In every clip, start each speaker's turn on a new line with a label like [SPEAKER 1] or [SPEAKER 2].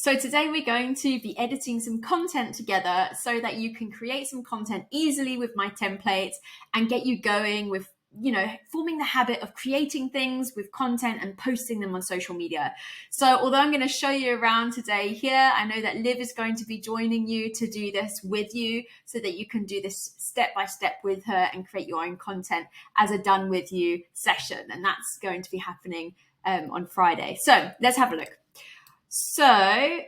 [SPEAKER 1] So today we're going to be editing some content together so that you can create some content easily with my templates and get you going with, forming the habit of creating things with content and posting them on social media. So although I'm going to show you around today here, I know that Liv is going to be joining you to do this with you so that you can do this step by step with her and create your own content as a done with you session. And that's going to be happening on Friday. So let's have a look. So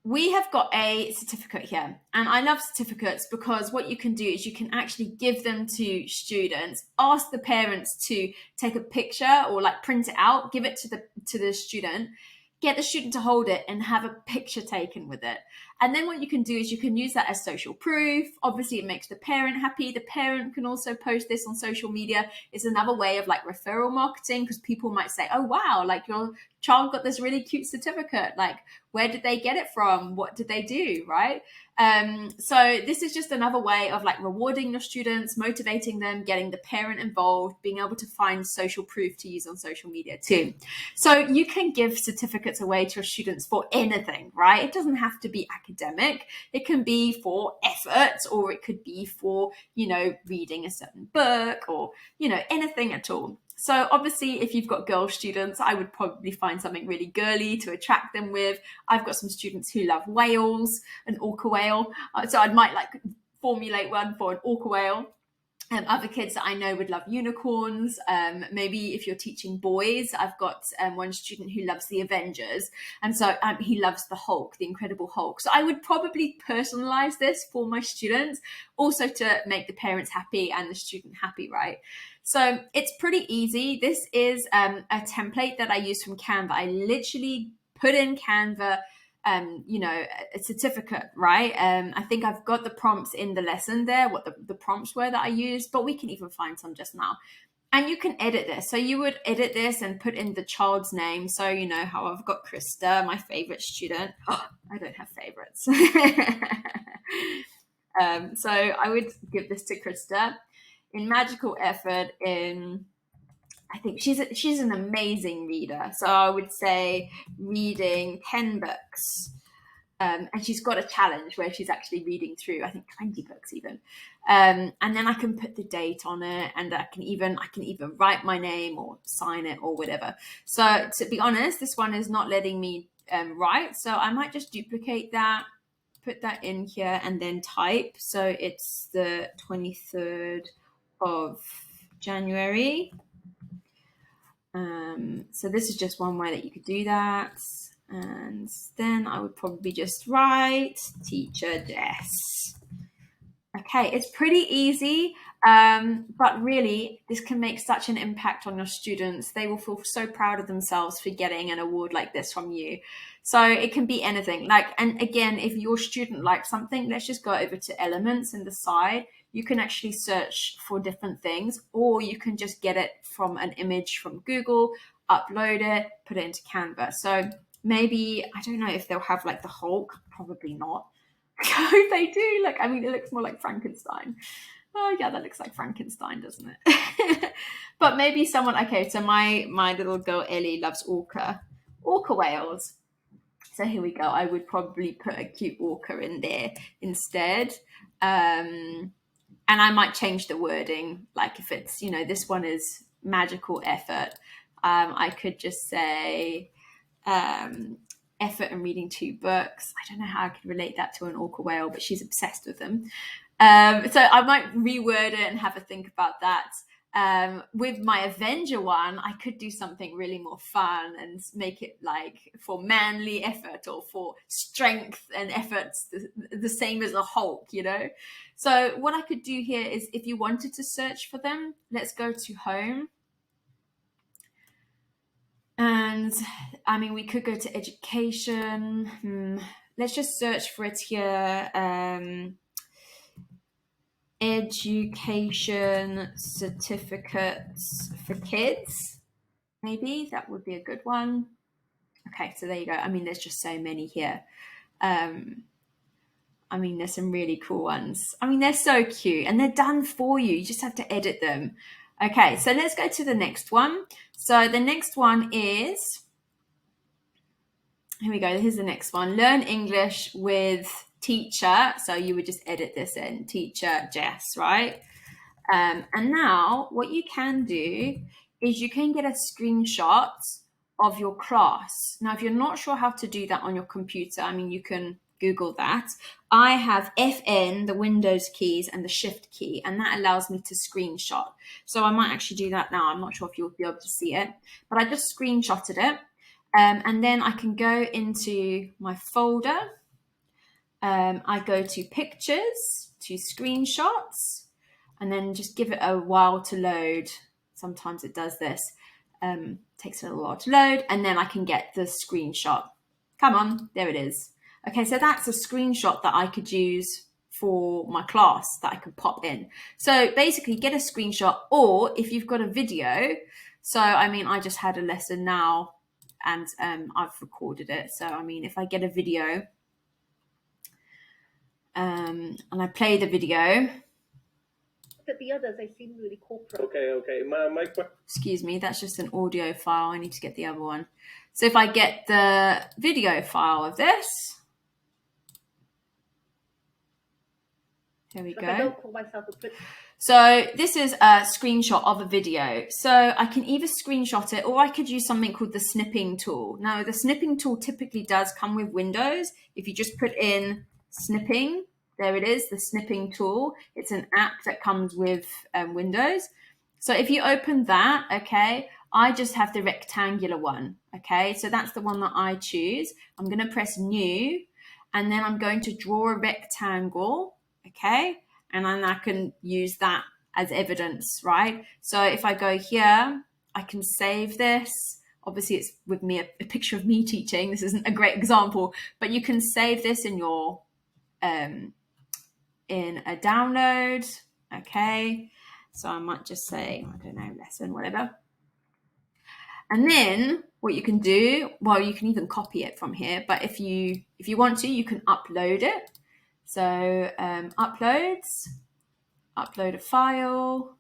[SPEAKER 1] we have got a certificate here, and I love certificates because what you can do is you can actually give them to students, ask the parents to take a picture or like print it out, give it to the student, get the student to hold it and have a picture taken with it. And then what you can do is you can use that as social proof. Obviously, it makes the parent happy. The parent can also post this on social media. It's another way of like referral marketing because people might say, oh, wow, like your child got this really cute certificate. Like, where did they get it from? What did they do, right? So this is just another way of like rewarding your students, motivating them, getting the parent involved, being able to find social proof to use on social media too. So you can give certificates away to your students for anything, right? It doesn't have to be academic. It can be for effort, or it could be for, reading a certain book or, anything at all. So obviously, if you've got girl students, I would probably find something really girly to attract them with. I've got some students who love whales, an orca whale. So I might like formulate one for an orca whale. Other kids that I know would love unicorns. Maybe if you're teaching boys, I've got one student who loves the Avengers. And so he loves the Hulk, the Incredible Hulk. So I would probably personalize this for my students, also to make the parents happy and the student happy, right? So it's pretty easy. This is a template that I use from Canva. I literally put in Canva a certificate, right? I think I've got the prompts in the lesson there, what the prompts were that I used, but we can even find some just now. And you can edit this. So you would edit this and put in the child's name. So you know how I've got Krista, my favorite student. Oh, I don't have favorites. So I would give this to Krista in magical effort I think she's an amazing reader. So I would say reading 10 books. And she's got a challenge where she's actually reading through, I think, 20 books even. And then I can put the date on it, and I can even write my name or sign it or whatever. So to be honest, this one is not letting me write. So I might just duplicate that, put that in here, and then type. So it's the 23rd of January. So this is just one way that you could do that. And then I would probably just write teacher Jess. Okay, it's pretty easy, but really this can make such an impact on your students. They will feel so proud of themselves for getting an award like this from you. So it can be anything. And again, if your student likes something, let's just go over to elements in the side. You can actually search for different things, or you can just get it from an image from Google, upload it, put it into Canva. So maybe, I don't know if they'll have like the Hulk, probably not. If they do, it looks more like Frankenstein. Oh yeah, that looks like Frankenstein, doesn't it? But maybe someone, okay, so my little girl Ellie loves orca whales. So here we go. I would probably put a cute orca in there instead. And I might change the wording. Like if it's, this one is magical effort. I could just say effort in reading 2 books. I don't know how I could relate that to an orca whale, but she's obsessed with them. So I might reword it and have a think about that. With my Avenger one, I could do something really more fun and make it like for manly effort or for strength and efforts, the same as a Hulk, So what I could do here is, if you wanted to search for them, let's go to home. And we could go to education. Let's just search for it here. Education certificates for kids. Maybe that would be a good one. Okay, so there you go. There's just so many here. There's some really cool ones. They're so cute and they're done for you. You just have to edit them. Okay, so let's go to the next one. So the next one is, here we go. Here's the next one. Learn English with teacher. So you would just edit this in, teacher Jess, right? And now what you can do is you can get a screenshot of your class. Now, if you're not sure how to do that on your computer, I mean, you can Google that. I have FN, the Windows keys, and the Shift key, and that allows me to screenshot. So I might actually do that now. I'm not sure if you'll be able to see it, but I just screenshotted it. And then I can go into my folder. I go to pictures, to screenshots, and then just give it a while to load. Sometimes it does this. Takes a little while to load, and then I can get the screenshot. Come on, there it is. Okay, so that's a screenshot that I could use for my class that I could pop in. So basically get a screenshot, or if you've got a video. So, I mean, I just had a lesson now and I've recorded it. So, I mean, if I get a video and I play the video.
[SPEAKER 2] But the others, they seem really corporate.
[SPEAKER 3] Okay. My
[SPEAKER 1] Excuse me, that's just an audio file. I need to get the other one. So if I get the video file of this, here we go.
[SPEAKER 2] I don't call myself a prince.
[SPEAKER 1] So this is a screenshot of a video. So I can either screenshot it, or I could use something called the snipping tool. Now, the snipping tool typically does come with Windows. If you just put in snipping, there it is, the snipping tool. It's an app that comes with Windows. So if you open that, okay, I just have the rectangular one, okay? So that's the one that I choose. I'm going to press new, and then I'm going to draw a rectangle, okay? And then I can use that as evidence, right? So if I go here, I can save this. Obviously, it's with me, a picture of me teaching. This isn't a great example, but you can save this in your in a download, okay? So I might just say, I don't know, lesson, whatever. And then what you can do, well, you can even copy it from here, but if you want to, you can upload it. So uploads, upload a file.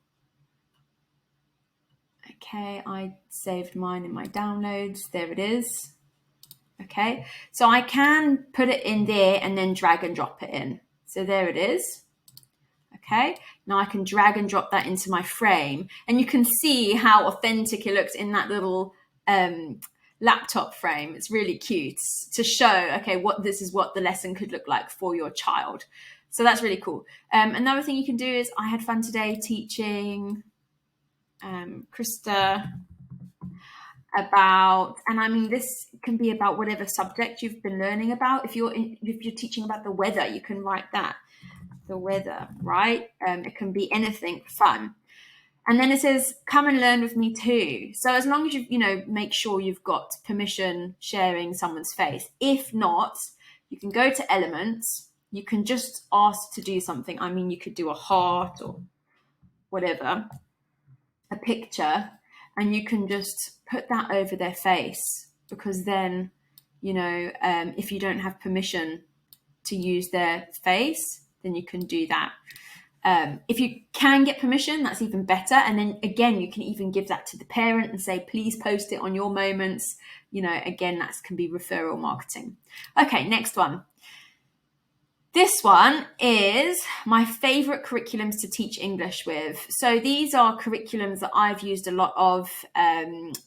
[SPEAKER 1] Okay, I saved mine in my downloads. There it is. Okay, so I can put it in there and then drag and drop it in. So there it is. Okay, now I can drag and drop that into my frame, and you can see how authentic it looks in that little laptop frame. It's really cute to show, okay, this is what the lesson could look like for your child. So that's really cool. Another thing you can do is, I had fun today teaching Krista about, and I mean, this can be about whatever subject you've been learning about. If you're teaching about the weather, you can write that, the weather, right? It can be anything fun. And then it says, come and learn with me too. So as long as you make sure you've got permission sharing someone's face. If not, you can go to Elements. You can just ask to do something. I mean, you could do a heart or whatever, a picture, and you can just put that over their face, because then, if you don't have permission to use their face, then you can do that. If you can get permission, that's even better. And then again, you can even give that to the parent and say, please post it on your moments. Again, that can be referral marketing. Okay, next one. This one is my favorite curriculums to teach English with. So these are curriculums that I've used a lot of.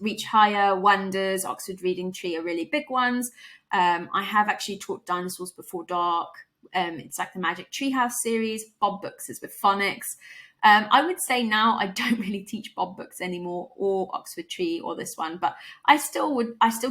[SPEAKER 1] Reach Higher, Wonders, Oxford Reading Tree are really big ones. I have actually taught Dinosaurs Before Dark. It's like the Magic Treehouse series. Bob Books is with phonics. I would say now I don't really teach Bob Books anymore, or Oxford Tree, or this one, but I still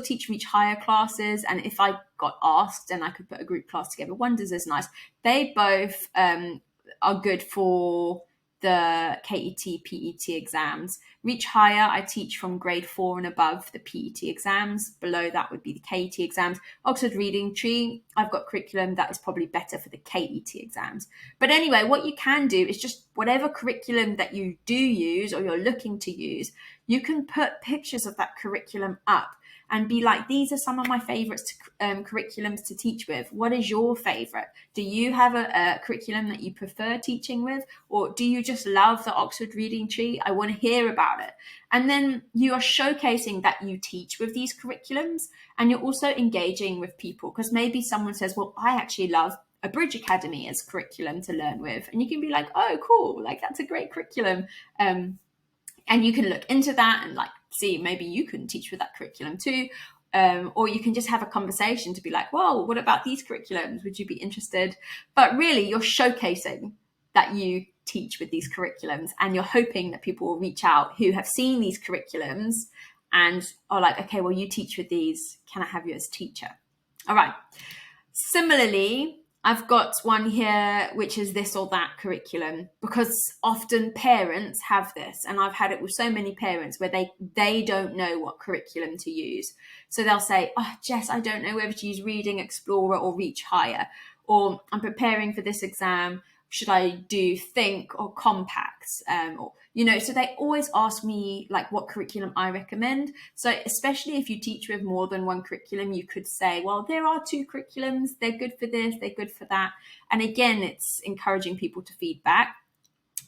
[SPEAKER 1] teach Reach Higher classes. And if I got asked, and I could put a group class together, Wonders is nice. They both are good for the KET, PET exams. Reach Higher, I teach from grade 4 and above, the PET exams. Below that would be the KET exams. Oxford Reading Tree, I've got curriculum that is probably better for the KET exams. But anyway, what you can do is just whatever curriculum that you do use or you're looking to use, you can put pictures of that curriculum up. and be like, these are some of my favorites curriculums to teach with. What is your favorite? Do you have a curriculum that you prefer teaching with, or do you just love the Oxford Reading Tree? I want to hear about it. And then you are showcasing that you teach with these curriculums, and you're also engaging with people, because maybe someone says, well, I actually love a Bridge Academy as curriculum to learn with, and you can be like, oh cool, like that's a great curriculum, and you can look into that and like see maybe you can teach with that curriculum too, or you can just have a conversation to be like, well, what about these curriculums, would you be interested? But really you're showcasing that you teach with these curriculums, and you're hoping that people will reach out who have seen these curriculums and are like, okay, well, you teach with these, can I have you as teacher? All right. Similarly, I've got one here, which is this or that curriculum, because often parents have this, and I've had it with so many parents where they don't know what curriculum to use. So they'll say, oh, Jess, I don't know whether to use Reading Explorer or Reach Higher, or I'm preparing for this exam, should I do Think or Compact? Or, so they always ask me like what curriculum I recommend. So especially if you teach with more than one curriculum, you could say, well, there are 2 curriculums, they're good for this, they're good for that. And again, it's encouraging people to feedback.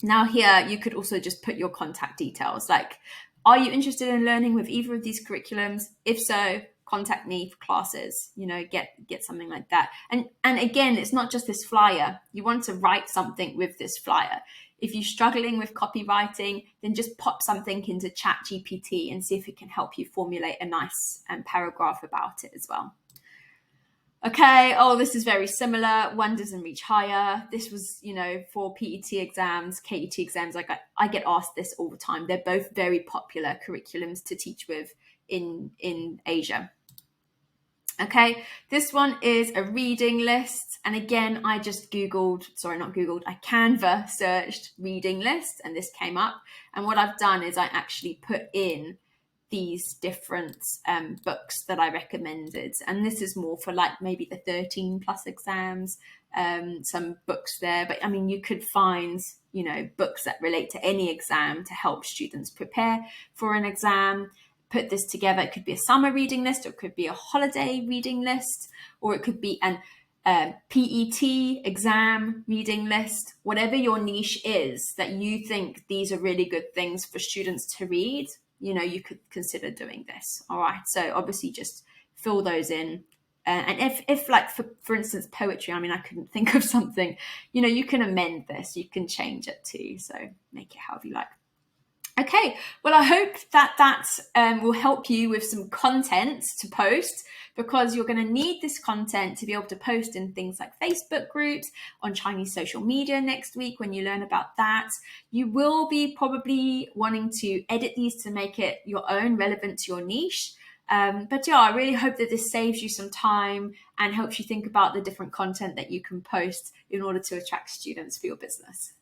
[SPEAKER 1] Now here, you could also just put your contact details, like, are you interested in learning with either of these curriculums? If so, contact me for classes, get something like that. And again, it's not just this flyer. You want to write something with this flyer. If you're struggling with copywriting, then just pop something into ChatGPT and see if it can help you formulate a nice paragraph about it as well. Okay, this is very similar. Wonders and Reach Higher. This was, for PET exams, KET exams. Like I get asked this all the time. They're both very popular curriculums to teach with in Asia. Okay, this one is a reading list. And again, I just I Canva searched reading list, and this came up. And what I've done is I actually put in these different books that I recommended. And this is more for like maybe the 13 plus exams, some books there. But I mean, you could find, books that relate to any exam to help students prepare for an exam. Put this together. It could be a summer reading list, or it could be a holiday reading list, or it could be an PET exam reading list. Whatever your niche is that you think these are really good things for students to read, you could consider doing this. All right. So obviously just fill those in. And if like, for instance, poetry, I mean, I couldn't think of something, you can amend this, you can change it too. So make it however you like. Okay, well, I hope that will help you with some content to post, because you're going to need this content to be able to post in things like Facebook groups, on Chinese social media next week when you learn about that. You will be probably wanting to edit these to make it your own, relevant to your niche. But yeah, I really hope that this saves you some time and helps you think about the different content that you can post in order to attract students for your business.